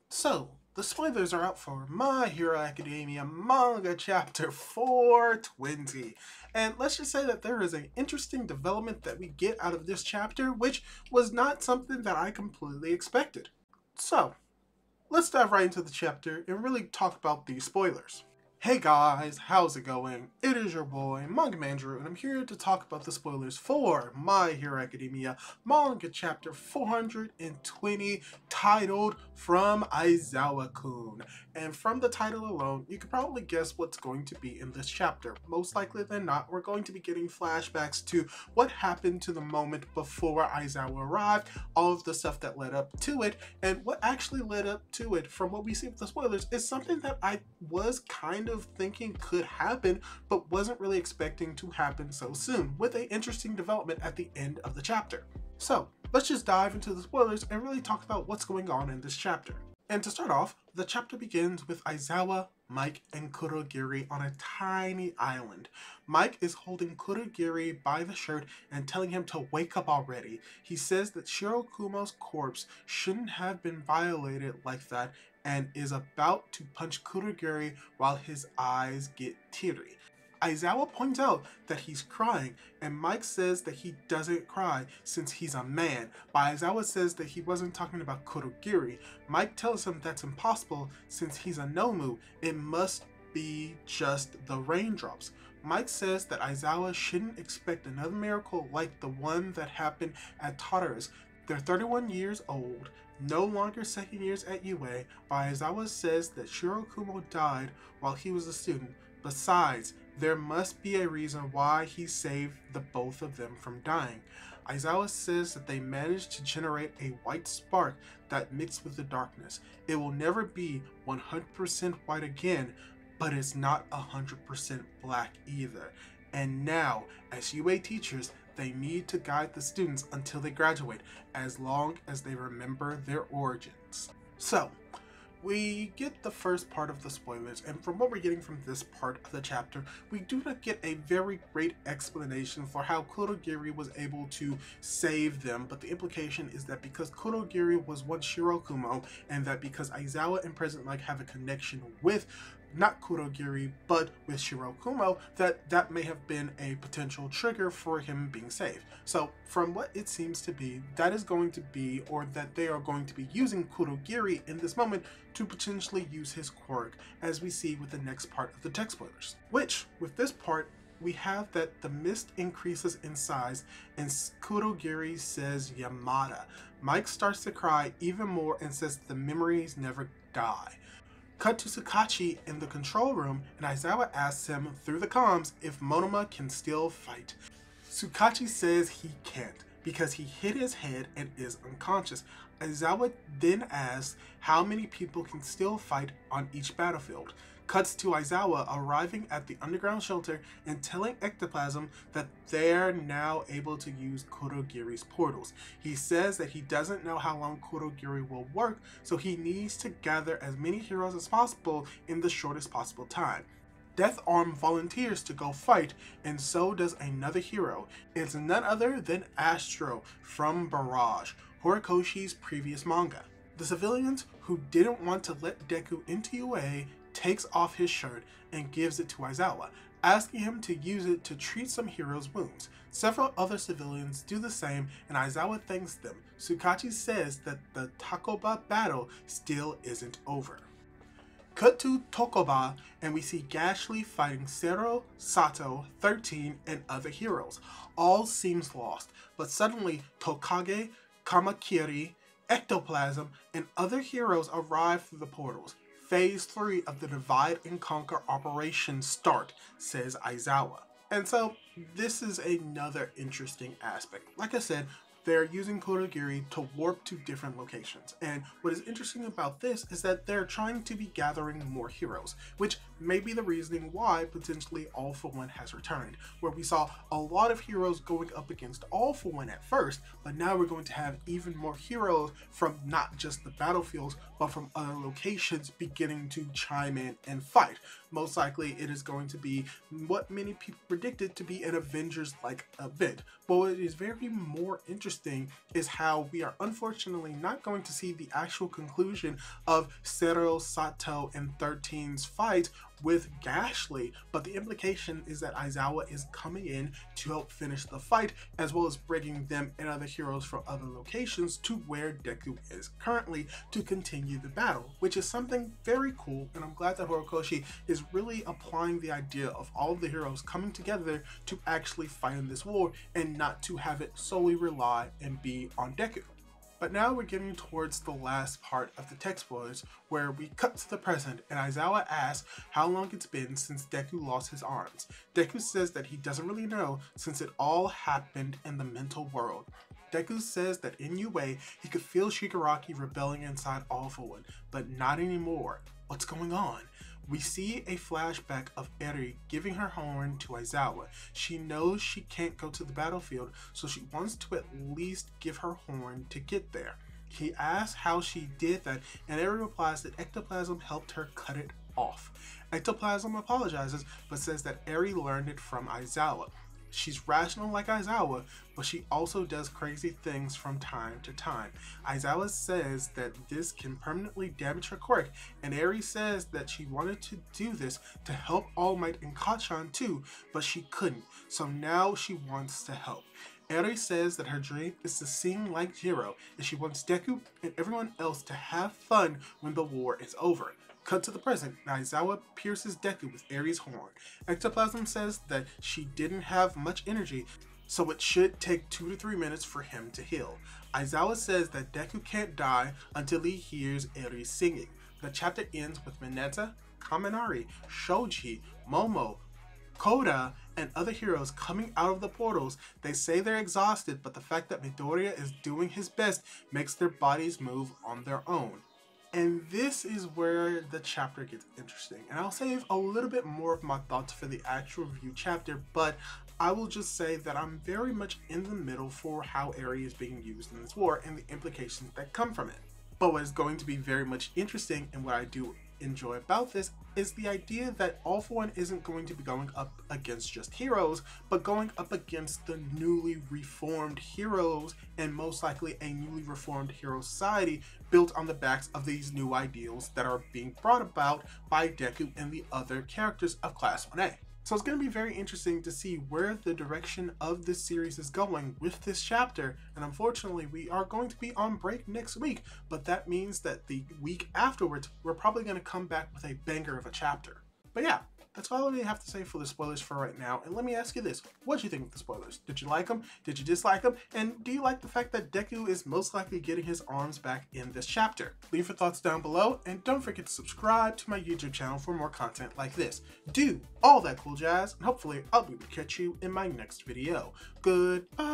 So, the spoilers are out for My Hero Academia Manga Chapter 420. And let's just say that there is an interesting development that we get out of this chapter, which was not something that I completely expected. So, let's dive right into the chapter and really talk about these spoilers. Hey guys, how's it going? It is your boy, Manga Mandrew, and I'm here to talk about the spoilers for My Hero Academia Manga Chapter 420, titled From Aizawa-kun. And from the title alone, you can probably guess what's going to be in this chapter. Most likely than not, we're going to be getting flashbacks to what happened to the moment before Aizawa arrived, all of the stuff that led up to it, and what actually led up to it, from what we see with the spoilers, is something that I was kind of thinking could happen, but wasn't really expecting to happen so soon, with an interesting development at the end of the chapter. So, let's just dive into the spoilers and really talk about what's going on in this chapter. And to start off, the chapter begins with Aizawa, Mike, and Kurogiri on a tiny island. Mike is holding Kurogiri by the shirt and telling him to wake up already. He says that Shirokumo's corpse shouldn't have been violated like that and is about to punch Kurogiri while his eyes get teary. Aizawa points out that he's crying, and Mike says that he doesn't cry since he's a man, but Aizawa says that he wasn't talking about Kurogiri. Mike tells him that's impossible since he's a Nomu. It must be just the raindrops. Mike says that Aizawa shouldn't expect another miracle like the one that happened at Totter's. They're 31 years old, no longer second years at UA, but Aizawa says that Shirokumo died while he was a student. Besides, there must be a reason why he saved the both of them from dying. Aizawa says that they managed to generate a white spark that mixed with the darkness. It will never be 100% white again, but it's not 100% black either. And now, as UA teachers, they need to guide the students until they graduate, as long as they remember their origins. So, we get the first part of the spoilers, and from what we're getting from this part of the chapter, we do not get a very great explanation for how Kurogiri was able to save them, but the implication is that because Kurogiri was once Shirokumo, and that because Aizawa and President Mike have a connection with not Kurogiri, but with Shirokumo, that may have been a potential trigger for him being saved. So from what it seems to be, that is going to be, or that they are going to be using Kurogiri in this moment to potentially use his quirk, as we see with the next part of the text spoilers. Which, with this part, we have that the mist increases in size and Kurogiri says Yamada. Mike starts to cry even more and says the memories never die. Cut to Tsukachi in the control room, and Aizawa asks him through the comms if Monoma can still fight. Tsukachi says he can't because he hit his head and is unconscious. Aizawa then asks how many people can still fight on each battlefield. Cuts to Aizawa arriving at the underground shelter and telling Ectoplasm that they're now able to use Kurogiri's portals. He says that he doesn't know how long Kurogiri will work, so he needs to gather as many heroes as possible in the shortest possible time. Death Arm volunteers to go fight, and so does another hero. It's none other than Astro from Barrage, Horikoshi's previous manga. The civilians who didn't want to let Deku into UA takes off his shirt and gives it to Aizawa, asking him to use it to treat some heroes' wounds. Several other civilians do the same, and Aizawa thanks them. Tsukachi says that the Takoba battle still isn't over. Cut to Tokoba, and we see Gashly fighting Sero, Sato, 13, and other heroes. All seems lost, but suddenly Tokage, Kamakiri, Ectoplasm, and other heroes arrive through the portals. Phase 3 of the Divide and Conquer operation start, says Aizawa. And so, this is another interesting aspect. Like I said, they're using Kurogiri to warp to different locations. And what is interesting about this is that they're trying to be gathering more heroes, which may be the reasoning why potentially All For One has returned, where we saw a lot of heroes going up against All For One at first, but now we're going to have even more heroes from not just the battlefields, but from other locations beginning to chime in and fight. Most likely it is going to be what many people predicted to be an Avengers-like event. But what is very more interesting interesting is how we are unfortunately not going to see the actual conclusion of Sero, Sato, and 13's fight with Gashly, but the implication is that Aizawa is coming in to help finish the fight, as well as bringing them and other heroes from other locations to where Deku is currently to continue the battle, which is something very cool, and I'm glad that Horikoshi is really applying the idea of all of the heroes coming together to actually fight in this war and not to have it solely rely and be on Deku. But now we're getting towards the last part of the text spoilers, where we cut to the present and Aizawa asks how long it's been since Deku lost his arms. Deku says that he doesn't really know since it all happened in the mental world. Deku says that in UA he could feel Shigaraki rebelling inside All For One, but not anymore. What's going on? We see a flashback of Eri giving her horn to Aizawa. She knows she can't go to the battlefield, so she wants to at least give her horn to get there. He asks how she did that, and Eri replies that Ectoplasm helped her cut it off. Ectoplasm apologizes, but says that Eri learned it from Aizawa. She's rational like Aizawa, but she also does crazy things from time to time. Aizawa says that this can permanently damage her quirk, and Eri says that she wanted to do this to help All Might and Kacchan too, but she couldn't, so now she wants to help. Eri says that her dream is to sing like Jiro, and she wants Deku and everyone else to have fun when the war is over. Cut to the present, Aizawa pierces Deku with Eri's horn. Ectoplasm says that she didn't have much energy, so it should take 2 to 3 minutes for him to heal. Aizawa says that Deku can't die until he hears Eri singing. The chapter ends with Mineta, Kaminari, Shoji, Momo, Koda, and other heroes coming out of the portals. They say they're exhausted, but the fact that Midoriya is doing his best makes their bodies move on their own. And this is where the chapter gets interesting, and I'll save a little bit more of my thoughts for the actual review chapter, but I will just say that I'm very much in the middle for how Eri is being used in this war and the implications that come from it. But what is going to be very much interesting, and what I do enjoy about this, is the idea that All For One isn't going to be going up against just heroes, but going up against the newly reformed heroes, and most likely a newly reformed hero society built on the backs of these new ideals that are being brought about by Deku and the other characters of Class 1A. So it's going to be very interesting to see where the direction of this series is going with this chapter, and unfortunately we are going to be on break next week, but that means that the week afterwards we're probably going to come back with a banger of a chapter. But yeah, that's all I really have to say for the spoilers for right now, and let me ask you this, what do you think of the spoilers? Did you like them? Did you dislike them? And do you like the fact that Deku is most likely getting his arms back in this chapter? Leave your thoughts down below, and don't forget to subscribe to my YouTube channel for more content like this. Do all that cool jazz, and hopefully I'll be able to catch you in my next video. Goodbye!